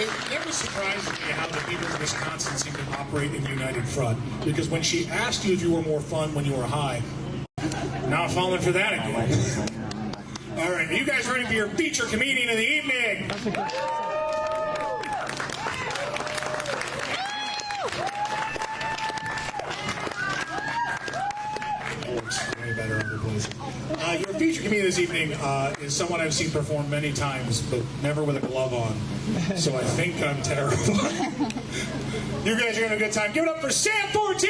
It never surprises me how the people in Wisconsin seem to operate in the United Front, because when she asked you if you were more fun when you were high, not falling for that again. All right, are you guys ready for your feature comedian of the evening? Way better under place. Your feature comedian this evening is someone I've seen perform many times, but never with a glove on. So I think I'm terrible. You guys are having a good time. Give it up for Sam 14!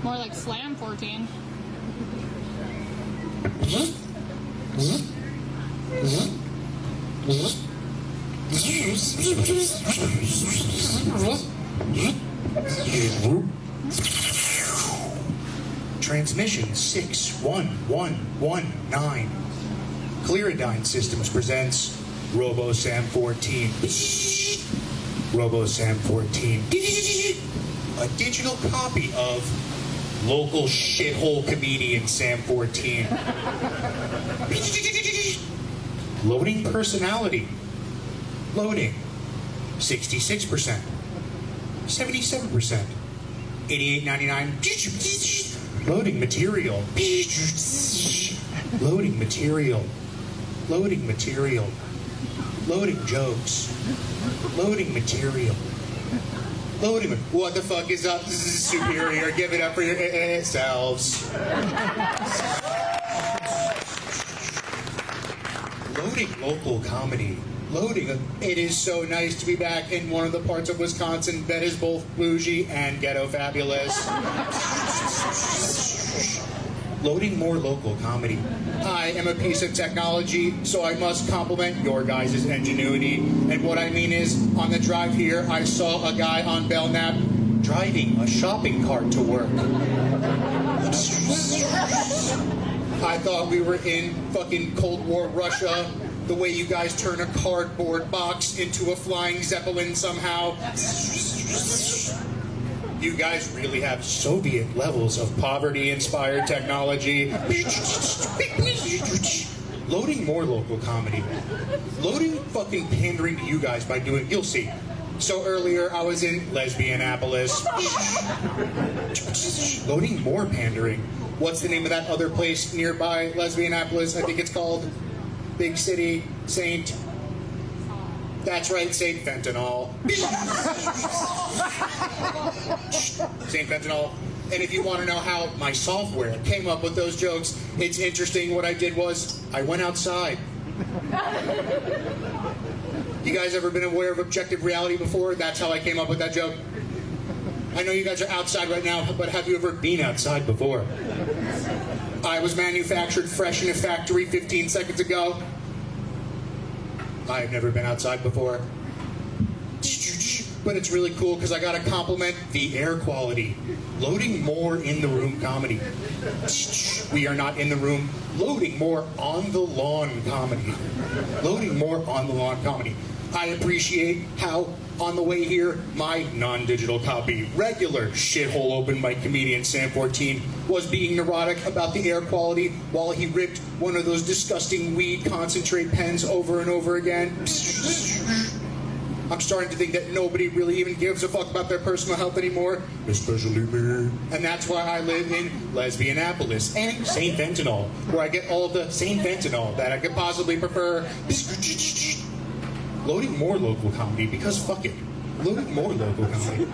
More like Slam 14. Transmission 61119. Clearidine Systems presents RoboSam 14. RoboSam 14. A digital copy of local shithole comedian Sam 14. Loading personality. Loading. 66%. 77%. 88.99. Loading material. Loading material. Loading material. Loading jokes. Loading material. Loading. What the fuck is up? This is superior. Give it up for yourselves. Loading local comedy. Loading. It is so nice to be back in one of the parts of Wisconsin that is both bougie and ghetto fabulous. Loading more local comedy. I am a piece of technology, so I must compliment your guys' ingenuity. And what I mean is, on the drive here, I saw a guy on Belknap driving a shopping cart to work. I thought we were in fucking Cold War Russia, the way you guys turn a cardboard box into a flying zeppelin somehow. You guys really have Soviet levels of poverty-inspired technology. Loading more local comedy. Loading fucking pandering to you guys by doing, you'll see. So earlier I was in Lesbianapolis. Loading more pandering. What's the name of that other place nearby Lesbianapolis? I think it's called Big City Saint. That's right, St. Fentanyl. St. Fentanyl. And if you want to know how my software came up with those jokes, it's interesting. What I did was, I went outside. You guys ever been aware of objective reality before? That's how I came up with that joke. I know you guys are outside right now, but have you ever been outside before? I was manufactured fresh in a factory 15 seconds ago. I've never been outside before. But it's really cool because I got to compliment the air quality. Loading more in the room comedy. We are not in the room. Loading more on the lawn comedy. Loading more on the lawn comedy. I appreciate how, on the way here, my non-digital copy, regular shithole open mic comedian Sam 14 was being neurotic about the air quality while he ripped one of those disgusting weed concentrate pens over and over again. I'm starting to think that nobody really even gives a fuck about their personal health anymore, especially me. And that's why I live in Lesbianapolis and St. Fentanyl, where I get all of the St. Fentanyl that I could possibly prefer. Loading more local comedy, because fuck it. Loading more local comedy.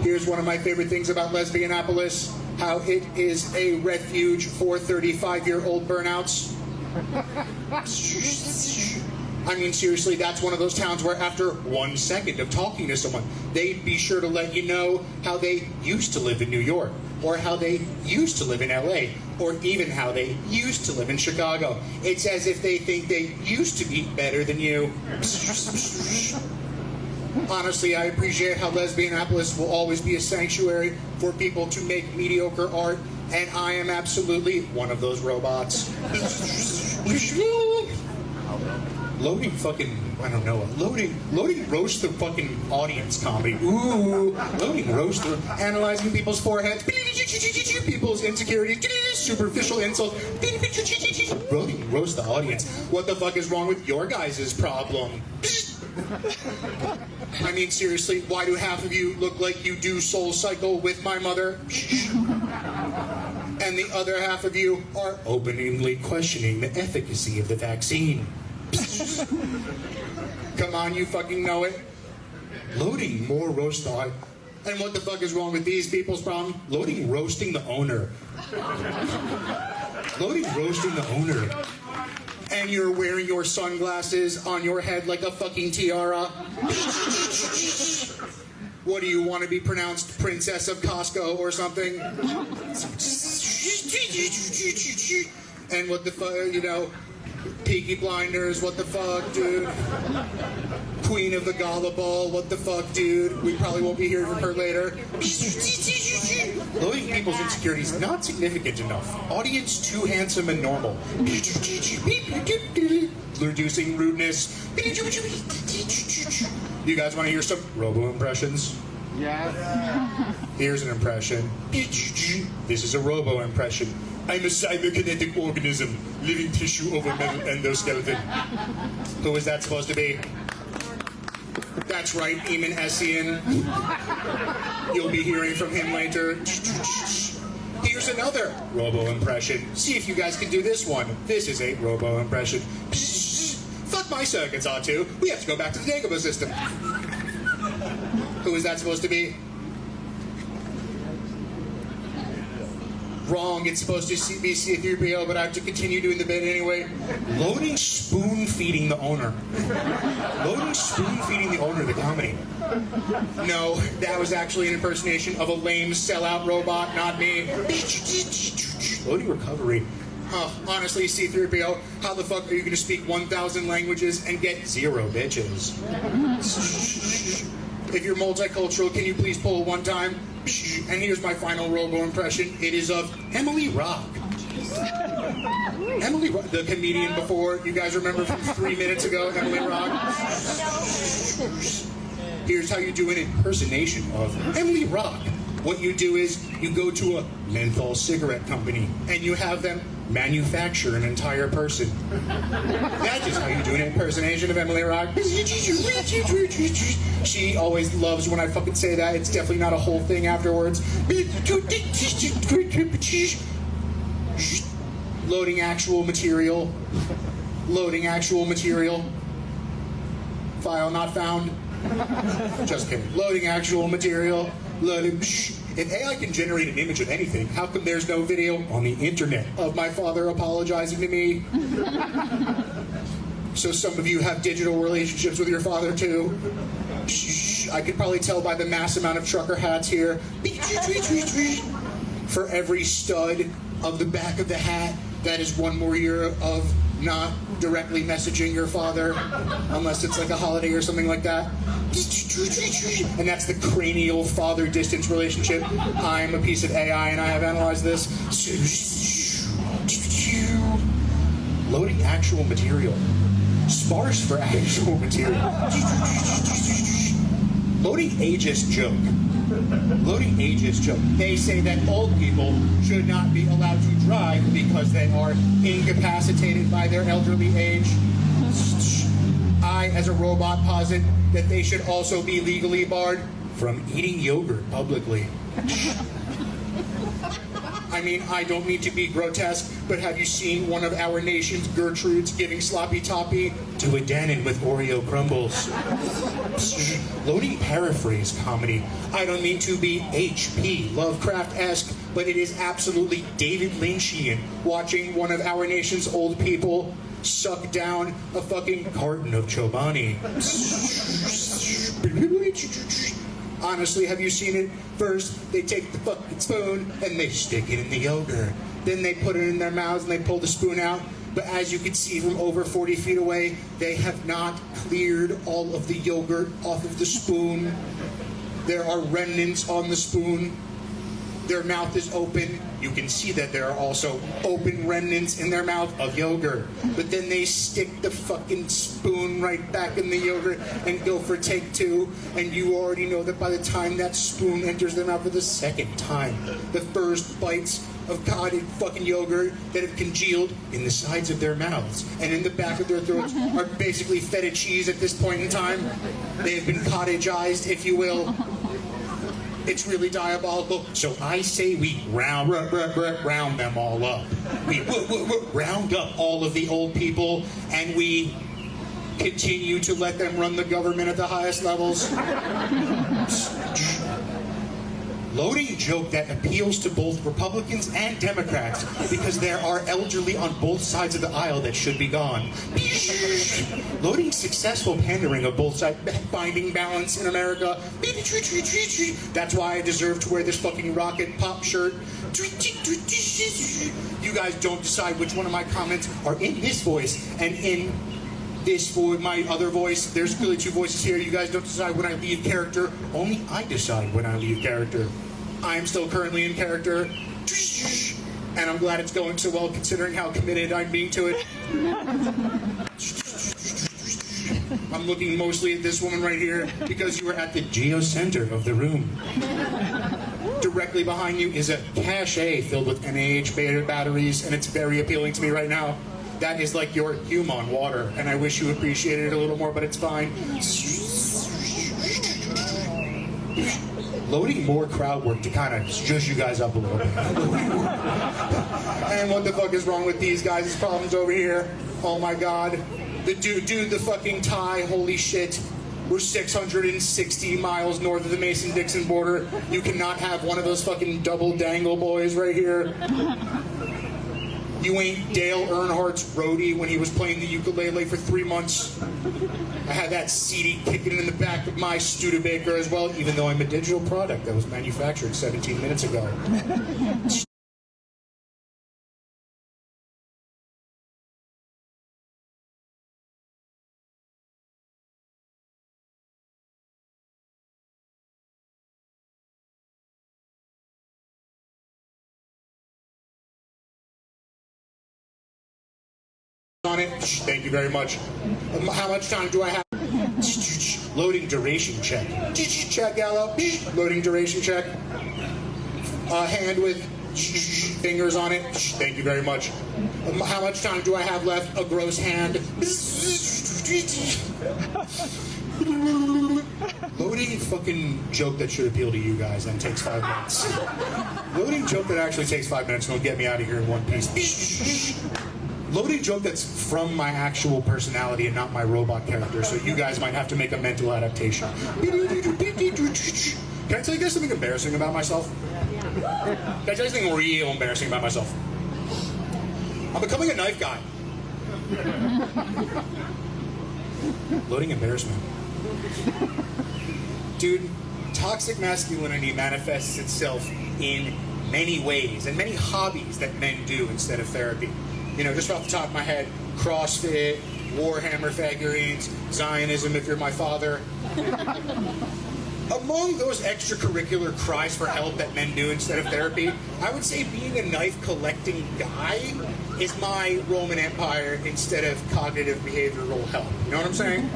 Here's one of my favorite things about Lesbianapolis, how it is a refuge for 35-year-old burnouts. I mean, seriously, that's one of those towns where after 1 second of talking to someone, they'd be sure to let you know how they used to live in New York, or how they used to live in LA, or even how they used to live in Chicago. It's as if they think they used to be better than you. Honestly, I appreciate how Lesbianapolis will always be a sanctuary for people to make mediocre art, and I am absolutely one of those robots. Loading fucking, I don't know, loading roast the fucking audience comedy. Ooh, loading roast the, analyzing people's foreheads, people's insecurities, superficial insults, loading roast the audience. What the fuck is wrong with your guys' problem? I mean, seriously, why do half of you look like you do Soul Cycle with my mother? And the other half of you are openly questioning the efficacy of the vaccine. Come on, you fucking know it. Loading more roast thought. And what the fuck is wrong with these people's problem? Loading roasting the owner. Loading roasting the owner. And you're wearing your sunglasses on your head like a fucking tiara. What do you want to be pronounced, Princess of Costco or something? And what the fuck, you know, Peaky Blinders, what the fuck, dude? Queen of the Gallaball, what the fuck, dude? We probably won't be hearing from her later. Loading people's insecurities, not significant enough. Audience too handsome and normal. Reducing rudeness. You guys want to hear some robo impressions? Yes. Here's an impression. This is a robo impression. I'm a cyberkinetic organism, living tissue over metal endoskeleton. Who is that supposed to be? That's right, Eamon Essien. You'll be hearing from him later. Here's another robo impression. See if you guys can do this one. This is a robo impression. Fuck my circuits, R2. We have to go back to the Dagobah system. Who is that supposed to be? Wrong, it's supposed to be C3PO, but I have to continue doing the bit anyway. Loading spoon feeding the owner. Loading spoon feeding the owner of the comedy. No, that was actually an impersonation of a lame sellout robot, not me. Loading recovery. Honestly, C3PO, how the fuck are you going to speak 1,000 languages and get 0 bitches? If you're multicultural, can you please pull one time? And here's my final robo impression. It is of Emily Rock. Emily Rock, the comedian before. You guys remember from 3 minutes ago, Emily Rock? Here's how you do an impersonation of Emily Rock. What you do is you go to a menthol cigarette company and you have them manufacture an entire person. That is how you do an impersonation of Emily Rock. She always loves when I fucking say that. It's definitely not a whole thing afterwards. Loading actual material. Loading actual material. File not found. Just kidding. Loading actual material. Loading. If AI can generate an image of anything, how come there's no video on the internet of my father apologizing to me? So some of you have digital relationships with your father too. I could probably tell by the mass amount of trucker hats here. For every stud of the back of the hat, that is one more year of not directly messaging your father, unless it's like a holiday or something like that. And that's the cranial father-distance relationship. I'm a piece of AI and I have analyzed this. Loading actual material. Sparse for actual material. Loading ageist joke. Loading ageist joke. They say that old people should not be allowed to drive because they are incapacitated by their elderly age. I, as a robot, posit that they should also be legally barred from eating yogurt publicly. I mean, I don't mean to be grotesque, but have you seen one of our nation's Gertrudes giving sloppy toppy to a Dannon with Oreo crumbles? Loading paraphrase comedy. I don't mean to be H.P. Lovecraft-esque, but it is absolutely David Lynchian watching one of our nation's old people suck down a fucking carton of Chobani. Honestly, have you seen it? First, they take the fucking spoon and they stick it in the yogurt. Then they put it in their mouths and they pull the spoon out. But as you can see from over 40 feet away, they have not cleared all of the yogurt off of the spoon. There are remnants on the spoon. Their mouth is open. you can see that there are also open remnants in their mouth of yogurt. But then they stick the fucking spoon right back in the yogurt and go for take two. And you already know that by the time that spoon enters their mouth for the second time, the first bites of cottage fucking yogurt that have congealed in the sides of their mouths and in the back of their throats are basically feta cheese at this point in time. They have been cottageized, if you will. It's really diabolical. So I say we round them all up. We round up all of the old people and we continue to let them run the government at the highest levels. Loading joke that appeals to both Republicans and Democrats because there are elderly on both sides of the aisle that should be gone. Loading successful pandering of both sides, finding balance in America. That's why I deserve to wear this fucking rocket pop shirt. You guys don't decide which one of my comments are in this voice and in this for my other voice. There's really two voices here. You guys don't decide when I leave character. Only I decide when I leave character. I am still currently in character. And I'm glad it's going so well considering how committed I'm being to it. I'm looking mostly at this woman right here because you are at the geocenter of the room. Directly behind you is a cache filled with NaH batteries, and it's very appealing to me right now. That is like your human water, and I wish you appreciated it a little more, but it's fine. Loading more crowd work to kind of zhuzh you guys up a little bit. And what the fuck is wrong with these guys' problems over here? Oh my god. The dude, the fucking tie, holy shit. We're 660 miles north of the Mason-Dixon border. You cannot have one of those fucking double dangle boys right here. You ain't Dale Earnhardt's roadie when he was playing the ukulele for 3 months. I had that CD kicking in the back of my Studebaker as well, even though I'm a digital product that was manufactured 17 minutes ago. On it. Thank you very much. How much time do I have? Loading duration check. Check out. Loading duration check. Hand with fingers on it. Thank you very much. How much time do I have left? A gross hand. Loading fucking joke that should appeal to you guys and takes 5 minutes. Loading joke that actually takes 5 minutes and will get me out of here in one piece. Loading joke that's from my actual personality and not my robot character, so you guys might have to make a mental adaptation. Can I tell you guys something embarrassing about myself? Can I tell you something real embarrassing about myself? I'm becoming a knife guy. Loading embarrassment. Dude, toxic masculinity manifests itself in many ways and many hobbies that men do instead of therapy. You know, just off the top of my head, CrossFit, Warhammer figurines, Zionism if you're my father. Among those extracurricular cries for help that men do instead of therapy, I would say being a knife collecting guy is my Roman Empire instead of cognitive behavioral help. You know what I'm saying?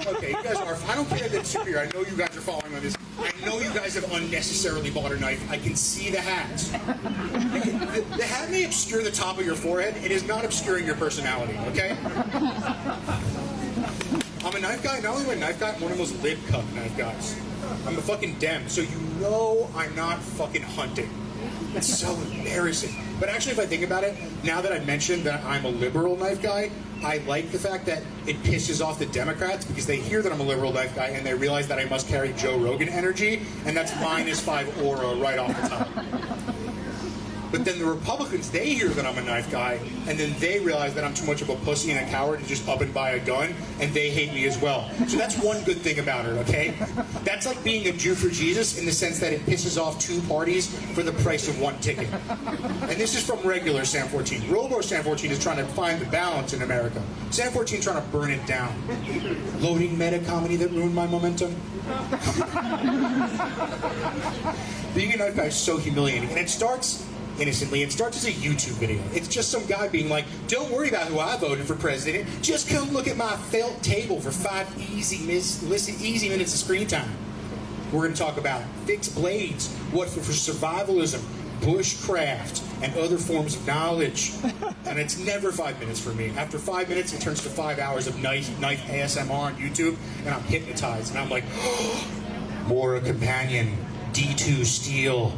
Okay, you guys are, I don't care that it's superior. I know you guys are following on this. I know you guys have unnecessarily bought a knife. I can see the hats. The hat may obscure the top of your forehead. It is not obscuring your personality, okay? I'm a knife guy. Not only am I a knife guy, I'm one of those lid cup knife guys. I'm a fucking dem, so you know I'm not fucking hunting. It's so embarrassing. But actually, if I think about it, now that I've mentioned that I'm a liberal knife guy, I like the fact that it pisses off the Democrats because they hear that I'm a liberal knife guy and they realize that I must carry Joe Rogan energy, and that's -5 aura right off the top. But then the Republicans, they hear that I'm a knife guy, and then they realize that I'm too much of a pussy and a coward to just up and buy a gun, and they hate me as well. So that's one good thing about it, okay? That's like being a Jew for Jesus in the sense that it pisses off two parties for the price of one ticket. And this is from regular San 14. Robo San 14 is trying to find the balance in America. San 14 trying to burn it down. Loading meta comedy that ruined my momentum. Being a knife guy is so humiliating, and it starts innocently. It starts as a YouTube video. It's just some guy being like, don't worry about who I voted for president. Just come look at my felt table for 5 easy minutes of screen time. We're going to talk about fixed blades, what for survivalism, bushcraft, and other forms of knowledge. And it's never 5 minutes for me. After 5 minutes, it turns to 5 hours of knife ASMR on YouTube, and I'm hypnotized. And I'm like, Mora Companion, D2 Steel,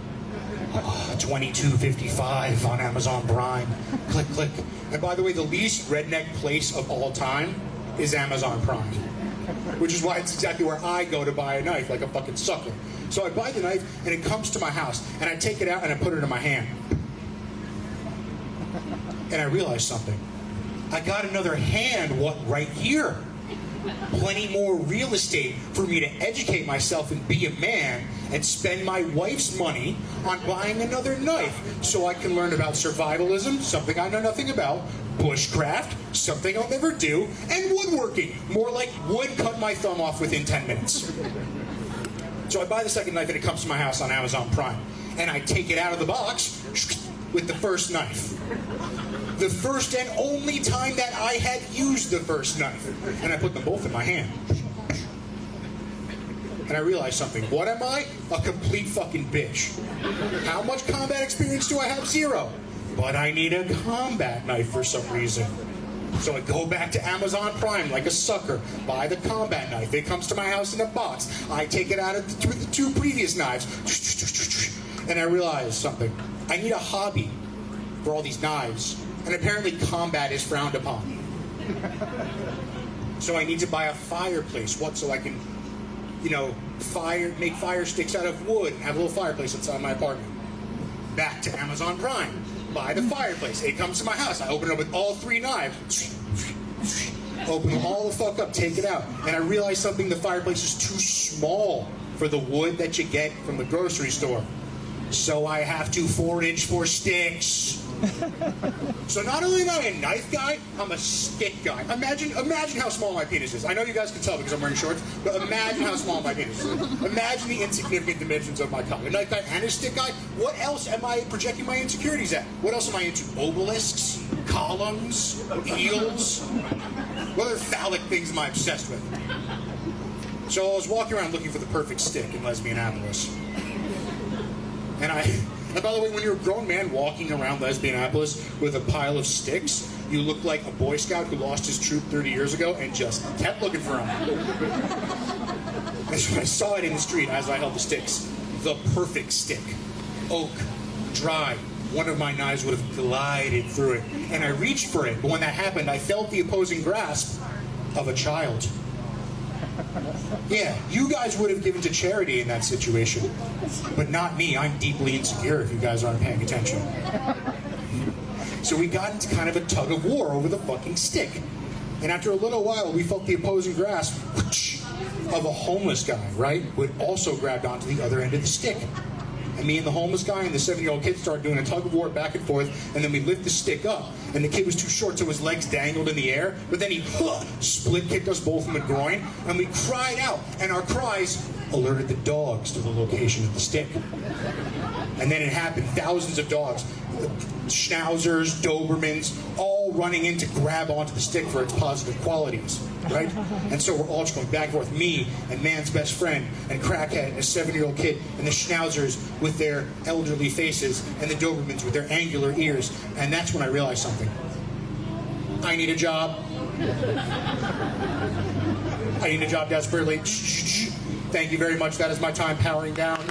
$22.55 on Amazon Prime. Click, click. And by the way, the least redneck place of all time is Amazon Prime, which is why it's exactly where I go to buy a knife, like a fucking sucker. So I buy the knife, and it comes to my house, and I take it out, and I put it in my hand. And I realize something. I got another hand, right here. Plenty more real estate for me to educate myself and be a man and spend my wife's money on buying another knife so I can learn about survivalism, something I know nothing about, bushcraft, something I'll never do, and woodworking, more like wood cut my thumb off within 10 minutes. So I buy the second knife and it comes to my house on Amazon Prime. And I take it out of the box with the first knife. The first and only time that I had used the first knife. And I put them both in my hand. And I realized something. What am I? A complete fucking bitch. How much combat experience do I have? 0. But I need a combat knife for some reason. So I go back to Amazon Prime like a sucker, buy the combat knife. It comes to my house in a box. I take it out of the 2 previous knives. And I realize something. I need a hobby for all these knives. And apparently combat is frowned upon. So I need to buy a fireplace. What? So I can, make fire sticks out of wood and have a little fireplace inside my apartment. Back to Amazon Prime. Buy the fireplace. It comes to my house. I open it up with all 3 knives. Open them all the fuck up, take it out. And I realize something, the fireplace is too small for the wood that you get from the grocery store. So I have to forage for sticks. So not only am I a knife guy, I'm a stick guy. Imagine how small my penis is. I know you guys can tell because I'm wearing shorts, but imagine how small my penis is. Imagine the insignificant dimensions of my cock. A knife guy and a stick guy. What else am I projecting my insecurities at? What else am I into? Obelisks? Columns? Eels? What other phallic things am I obsessed with? So I was walking around looking for the perfect stick in Lesbianapolis. And by the way, when you're a grown man walking around Lesbianapolis with a pile of sticks, you look like a Boy Scout who lost his troop 30 years ago and just kept looking for him. And so I saw it in the street as I held the sticks. The perfect stick. Oak. Dry. One of my knives would have glided through it. And I reached for it, but when that happened, I felt the opposing grasp of a child. Yeah, you guys would have given to charity in that situation. But not me. I'm deeply insecure if you guys aren't paying attention. So we got into kind of a tug of war over the fucking stick. And after a little while, we felt the opposing grasp of a homeless guy, right? Who had also grabbed onto the other end of the stick. And me and the homeless guy and the 7-year-old kid started doing a tug of war back and forth, and then we lift the stick up. And the kid was too short, so his legs dangled in the air, but then he split kicked us both in the groin, and we cried out, and our cries alerted the dogs to the location of the stick. And then it happened, thousands of dogs, schnauzers, Dobermans, all running in to grab onto the stick for its positive qualities, right? And so we're all just going back and forth, me and man's best friend, and Crackhead, and a 7-year-old kid, and the schnauzers with their elderly faces, and the Dobermans with their angular ears. And that's when I realized something. I need a job. I need a job desperately. Thank you very much. That is my time powering down.